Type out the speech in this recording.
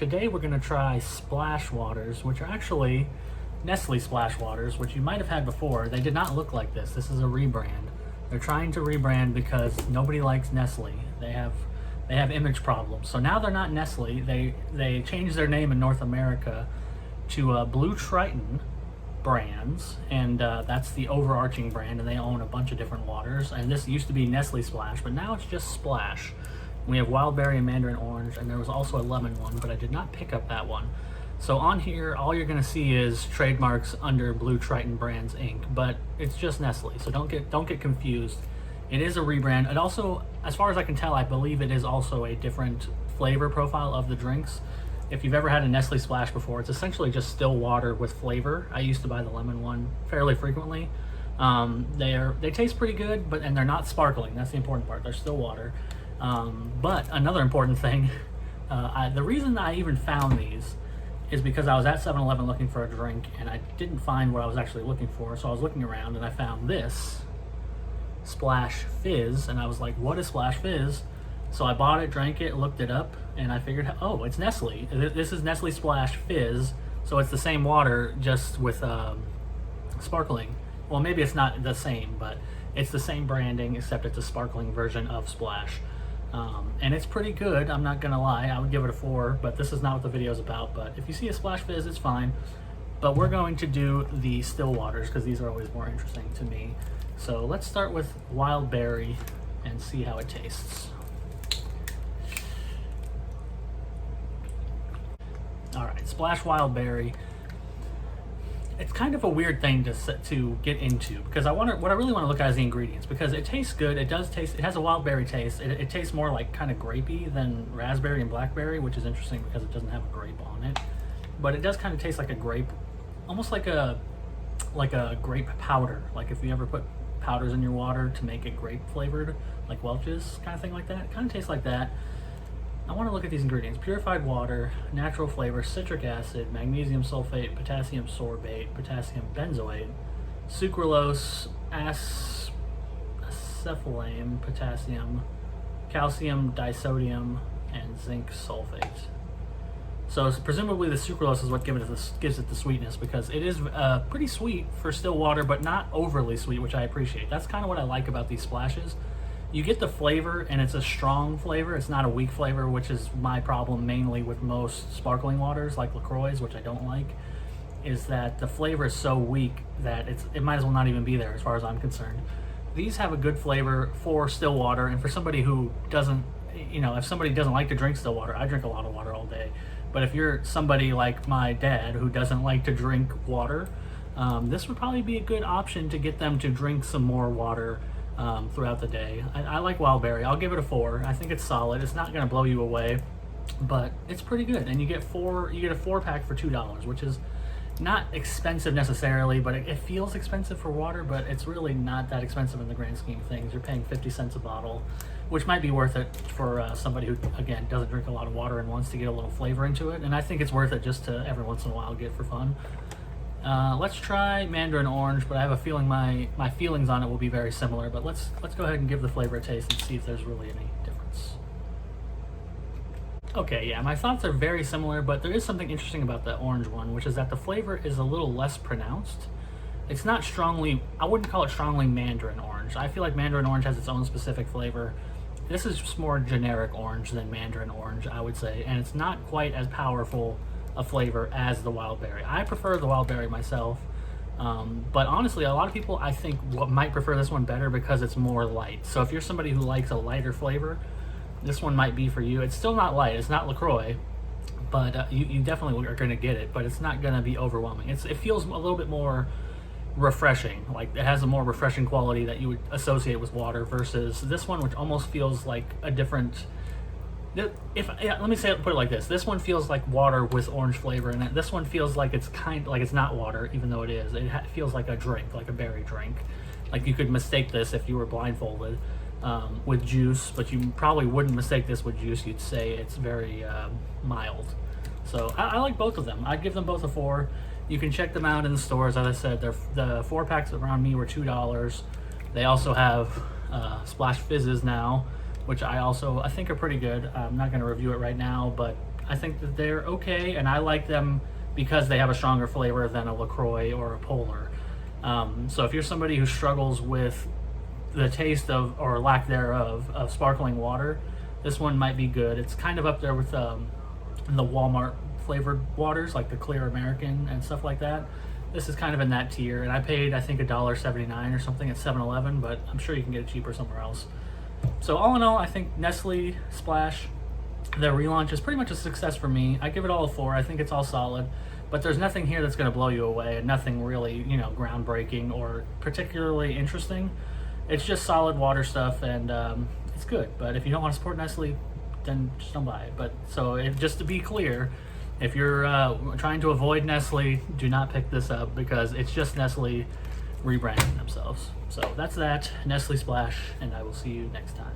Today we're going to try Splash Waters, which are actually Nestle Splash Waters, which you might have had before. They did not look like this. This is a rebrand. They're trying to rebrand because nobody likes Nestle. They have image problems. So now they're not Nestle. They changed their name in North America to Blue Triton Brands, and that's the overarching brand, and they own a bunch of different waters. And this used to be Nestle Splash, but now it's just Splash. We have wild berry and mandarin orange, and there was also a lemon one, but I did not pick up that one. So on here, all you're gonna see is trademarks under Blue Triton Brands Inc., but it's just Nestle, so don't get confused. It is a rebrand. It also, as far as I can tell, I believe it is also a different flavor profile of the drinks. If you've ever had a Nestle Splash before, it's essentially just still water with flavor. I used to buy the lemon one fairly frequently. They taste pretty good, and they're not sparkling. That's the important part. They're still water. But another important thing, the reason I even found these is because I was at 7-Eleven looking for a drink, and I didn't find what I was actually looking for. So I was looking around, and I found this Splash Fizz, and I was like, what is Splash Fizz? So I bought it, drank it, looked it up, and I figured, oh, it's Nestle. This is Nestle Splash Fizz, so it's the same water, just with sparkling. Well, maybe it's not the same, but it's the same branding, except it's a sparkling version of Splash. And it's pretty good, I'm not gonna lie. I would give it a 4, but this is not what the video is about. But if you see a Splash Fizz, it's fine. But we're going to do the still waters, because these are always more interesting to me. So let's start with wild berry and see how it tastes. Alright, Splash Wild Berry. It's kind of a weird thing to get into, because what I really want to look at is the ingredients, because it tastes good. It has a wild berry taste. It tastes more like kind of grapey than raspberry and blackberry, which is interesting because it doesn't have a grape on it. But it does kind of taste like a grape, almost like a grape powder. Like if you ever put powders in your water to make it grape flavored, like Welch's, kind of thing like that. It kind of tastes like that. I want to look at these ingredients. Purified water, natural flavor, citric acid, magnesium sulfate, potassium sorbate, potassium benzoate, sucralose, acesulfame, potassium, calcium disodium, and zinc sulfate. So presumably the sucralose is what gives it the sweetness, because it is pretty sweet for still water, but not overly sweet, which I appreciate. That's kind of what I like about these splashes. You get the flavor, and it's a strong flavor. It's not a weak flavor, which is my problem mainly with most sparkling waters like LaCroix's, which I don't like, is that the flavor is so weak that it might as well not even be there as far as I'm concerned. These have a good flavor for still water, and for somebody who doesn't, if somebody doesn't like to drink still water, I drink a lot of water all day. But if you're somebody like my dad who doesn't like to drink water, this would probably be a good option to get them to drink some more water throughout the day. I like wild berry. I'll give it a 4. I think it's solid. It's not going to blow you away, but it's pretty good. And you get a 4-pack for $2, which is not expensive necessarily, but it feels expensive for water, but it's really not that expensive in the grand scheme of things. You're paying 50 cents a bottle, which might be worth it for somebody who, again, doesn't drink a lot of water and wants to get a little flavor into it. And I think it's worth it just to every once in a while get for fun. Let's try mandarin orange, but I have a feeling my feelings on it will be very similar. But let's go ahead and give the flavor a taste and see if there's really any difference. Okay, yeah, my thoughts are very similar, but there is something interesting about the orange one, which is that the flavor is a little less pronounced. It's not strongly, I wouldn't call it strongly mandarin orange. I feel like mandarin orange has its own specific flavor. This is just more generic orange than mandarin orange, I would say, and it's not quite as powerful a flavor as the wild berry. I prefer the wild berry myself, but honestly, a lot of people I think might prefer this one better because it's more light. So if you're somebody who likes a lighter flavor, this one might be for you. It's still not light. It's not LaCroix, but you definitely are going to get it. But it's not going to be overwhelming. It feels a little bit more refreshing. Like it has a more refreshing quality that you would associate with water versus this one, which almost feels like a different. Let me put it like this. This one feels like water with orange flavor, and this one feels like it's it's not water, even though it is. It feels like a drink, like a berry drink. Like you could mistake this if you were blindfolded with juice, but you probably wouldn't mistake this with juice. You'd say it's very mild. So I like both of them. I'd give them both a 4. You can check them out in the stores. As I said, the 4-packs around me were $2. They also have Splash Fizzes now, which I think are pretty good. I'm not going to review it right now, but I think that they're okay, and I like them because they have a stronger flavor than a LaCroix or a Polar. So if you're somebody who struggles with the taste of, or lack thereof, of sparkling water, this one might be good. It's kind of up there with the Walmart flavored waters, like the Clear American and stuff like that. This is kind of in that tier, and I paid, I think, $1.79 or something at 7-Eleven, but I'm sure you can get it cheaper somewhere else. So all in all, I think Nestle Splash, the relaunch, is pretty much a success for me. I give it all a 4. I think it's all solid, but there's nothing here that's going to blow you away, and nothing really, groundbreaking or particularly interesting. It's just solid water stuff, and it's good. But if you don't want to support Nestle, then just don't buy it. But just to be clear, if you're trying to avoid Nestle, do not pick this up, because it's just Nestle rebranding themselves. So that's that, Nestle Splash, and I will see you next time.